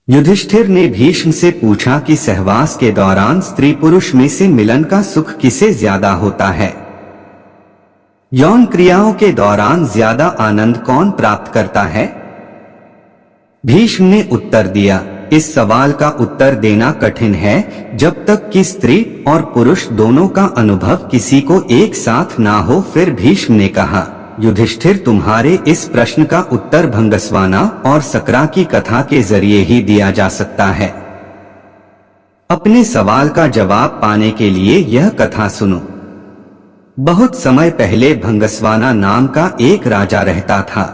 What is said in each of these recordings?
युधिष्ठिर ने भीष्म से पूछा कि सहवास के दौरान स्त्री पुरुष में से मिलन का सुख किसे ज्यादा होता है? यौन क्रियाओं के दौरान ज्यादा आनंद कौन प्राप्त करता है? भीष्म ने उत्तर दिया, इस सवाल का उत्तर देना कठिन है जब तक कि स्त्री और पुरुष दोनों का अनुभव किसी को एक साथ ना हो। फिर भीष्म ने कहा, युधिष्ठिर, तुम्हारे इस प्रश्न का उत्तर भंगस्वाना और सकरा की कथा के जरिए ही दिया जा सकता है। अपने सवाल का जवाब पाने के लिए यह कथा सुनो। बहुत समय पहले भंगस्वाना नाम का एक राजा रहता था।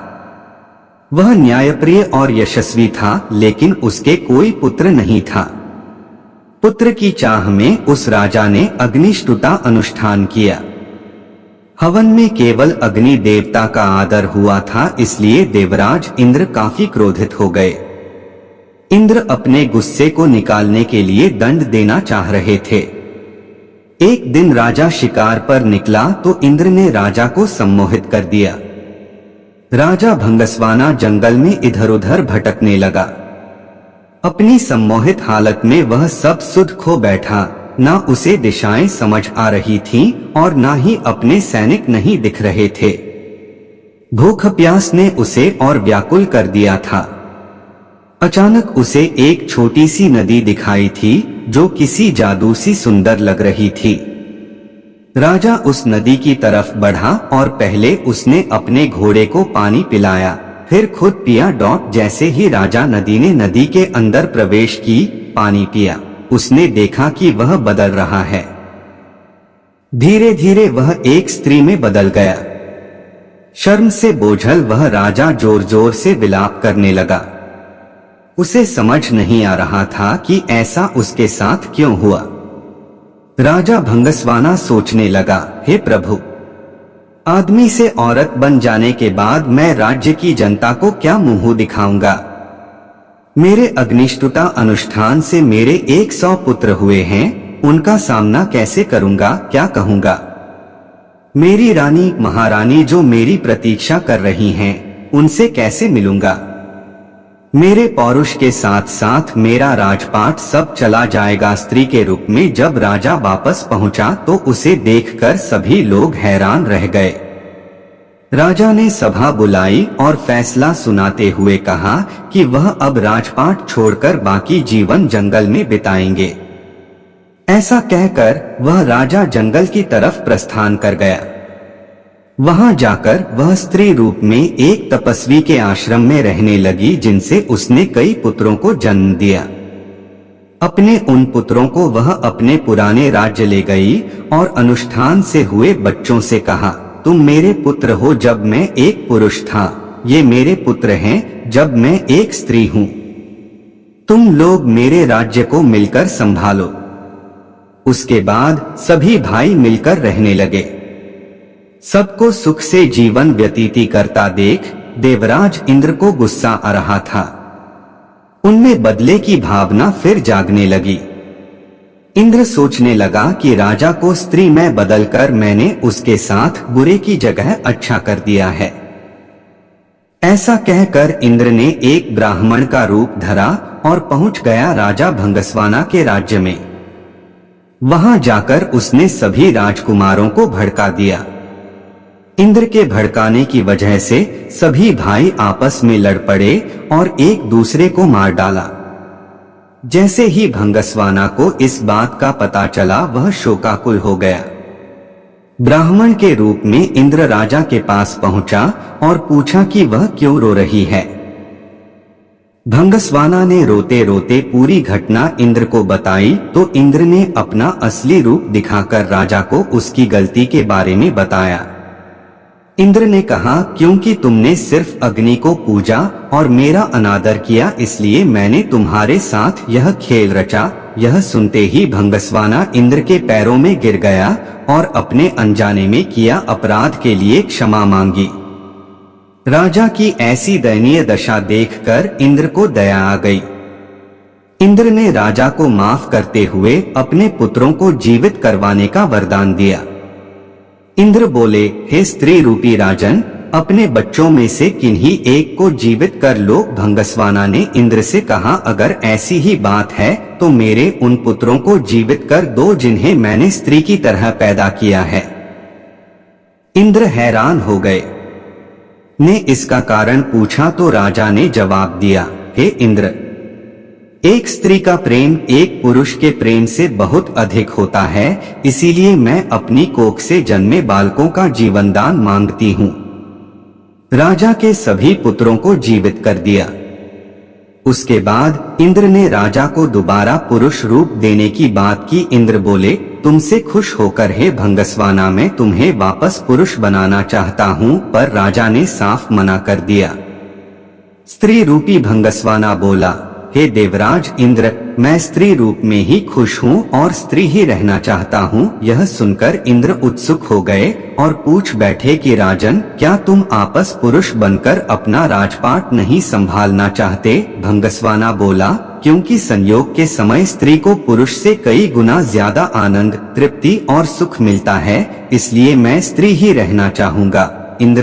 वह न्यायप्रिय और यशस्वी था, लेकिन उसके कोई पुत्र नहीं था। पुत्र की चाह में उस राजा ने अग्निष्टुता अनुष्ठान किया। हवन में केवल अग्नि देवता का आदर हुआ था, इसलिए देवराज इंद्र काफी क्रोधित हो गए। इंद्र अपने गुस्से को निकालने के लिए दंड देना चाह रहे थे। एक दिन राजा शिकार पर निकला तो इंद्र ने राजा को सम्मोहित कर दिया। राजा भंगस्वाना जंगल में इधर उधर भटकने लगा। अपनी सम्मोहित हालत में वह सब सुध खो बैठा। ना उसे दिशाएं समझ आ रही थीं और ना ही अपने सैनिक नहीं दिख रहे थे। भूख प्यास ने उसे और व्याकुल कर दिया था। अचानक उसे एक छोटी सी नदी दिखाई थी जो किसी जादू सी सुंदर लग रही थी। राजा उस नदी की तरफ बढ़ा और पहले उसने अपने घोड़े को पानी पिलाया, फिर खुद पिया। जैसे ही राजा नदी के अंदर प्रवेश की, पानी पिया, उसने देखा कि वह बदल रहा है। धीरे धीरे वह एक स्त्री में बदल गया। शर्म से बोझल वह राजा जोर जोर से विलाप करने लगा। उसे समझ नहीं आ रहा था कि ऐसा उसके साथ क्यों हुआ। राजा भंगस्वाना सोचने लगा, हे प्रभु, आदमी से औरत बन जाने के बाद मैं राज्य की जनता को क्या मुंह दिखाऊंगा? मेरे अग्निष्टुता अनुष्ठान से मेरे 100 पुत्र हुए हैं, उनका सामना कैसे करूंगा? क्या कहूंगा? मेरी रानी महारानी जो मेरी प्रतीक्षा कर रही हैं, उनसे कैसे मिलूंगा? मेरे पौरुष के साथ साथ मेरा राजपाट सब चला जाएगा। स्त्री के रूप में जब राजा वापस पहुंचा तो उसे देखकर सभी लोग हैरान रह गए। राजा ने सभा बुलाई और फैसला सुनाते हुए कहा कि वह अब राजपाट छोड़कर बाकी जीवन जंगल में बिताएंगे। ऐसा कहकर वह राजा जंगल की तरफ प्रस्थान कर गया। वहां जाकर वह स्त्री रूप में एक तपस्वी के आश्रम में रहने लगी, जिनसे उसने कई पुत्रों को जन्म दिया। अपने उन पुत्रों को वह अपने पुराने राज्य ले गई और अनुष्ठान से हुए बच्चों से कहा, तुम मेरे पुत्र हो जब मैं एक पुरुष था, ये मेरे पुत्र हैं जब मैं एक स्त्री हूं। तुम लोग मेरे राज्य को मिलकर संभालो। उसके बाद सभी भाई मिलकर रहने लगे। सबको सुख से जीवन व्यतीत करता देख देवराज इंद्र को गुस्सा आ रहा था। उनमें बदले की भावना फिर जागने लगी। इंद्र सोचने लगा कि राजा को स्त्री में बदलकर मैंने उसके साथ बुरे की जगह अच्छा कर दिया है। ऐसा कहकर इंद्र ने एक ब्राह्मण का रूप धरा और पहुंच गया राजा भंगस्वाना के राज्य में। वहां जाकर उसने सभी राजकुमारों को भड़का दिया। इंद्र के भड़काने की वजह से सभी भाई आपस में लड़ पड़े और एक दूसरे को मार डाला। जैसे ही भंगस्वाना को इस बात का पता चला, वह शोकाकुल हो गया। ब्राह्मण के रूप में इंद्र राजा के पास पहुंचा और पूछा कि वह क्यों रो रही है। भंगस्वाना ने रोते रोते पूरी घटना इंद्र को बताई तो इंद्र ने अपना असली रूप दिखाकर राजा को उसकी गलती के बारे में बताया। इंद्र ने कहा, क्योंकि तुमने सिर्फ अग्नि को पूजा और मेरा अनादर किया, इसलिए मैंने तुम्हारे साथ यह खेल रचा। यह सुनते ही भंगस्वाना इंद्र के पैरों में गिर गया और अपने अनजाने में किया अपराध के लिए क्षमा मांगी। राजा की ऐसी दयनीय दशा देखकर इंद्र को दया आ गई। इंद्र ने राजा को माफ करते हुए अपने पुत्रों को जीवित करवाने का वरदान दिया। इंद्र बोले, हे स्त्री रूपी राजन, अपने बच्चों में से किन्हीं एक को जीवित कर लो। भंगस्वाना ने इंद्र से कहा, अगर ऐसी ही बात है तो मेरे उन पुत्रों को जीवित कर दो जिन्हें मैंने स्त्री की तरह पैदा किया है। इंद्र हैरान हो गए। ने इसका कारण पूछा तो राजा ने जवाब दिया, हे इंद्र, एक स्त्री का प्रेम एक पुरुष के प्रेम से बहुत अधिक होता है, इसीलिए मैं अपनी कोख से जन्मे बालकों का जीवन दान मांगती हूँ। राजा के सभी पुत्रों को जीवित कर दिया। उसके बाद इंद्र ने राजा को दोबारा पुरुष रूप देने की बात की। इंद्र बोले, तुमसे खुश होकर हे भंगस्वाना मैं तुम्हें वापस पुरुष बनाना चाहता हूँ, पर राजा ने साफ मना कर दिया। स्त्री रूपी भंगस्वाना बोला, हे देवराज इंद्र, मैं स्त्री रूप में ही खुश हूँ और स्त्री ही रहना चाहता हूँ। यह सुनकर इंद्र उत्सुक हो गए और पूछ बैठे कि राजन, क्या तुम आपस पुरुष बनकर अपना राजपाट नहीं संभालना चाहते? भंगस्वाना बोला, क्योंकि संयोग के समय स्त्री को पुरुष से कई गुना ज्यादा आनंद, तृप्ति और सुख मिलता है, इसलिए मैं स्त्री ही रहना चाहूँगा। इंद्र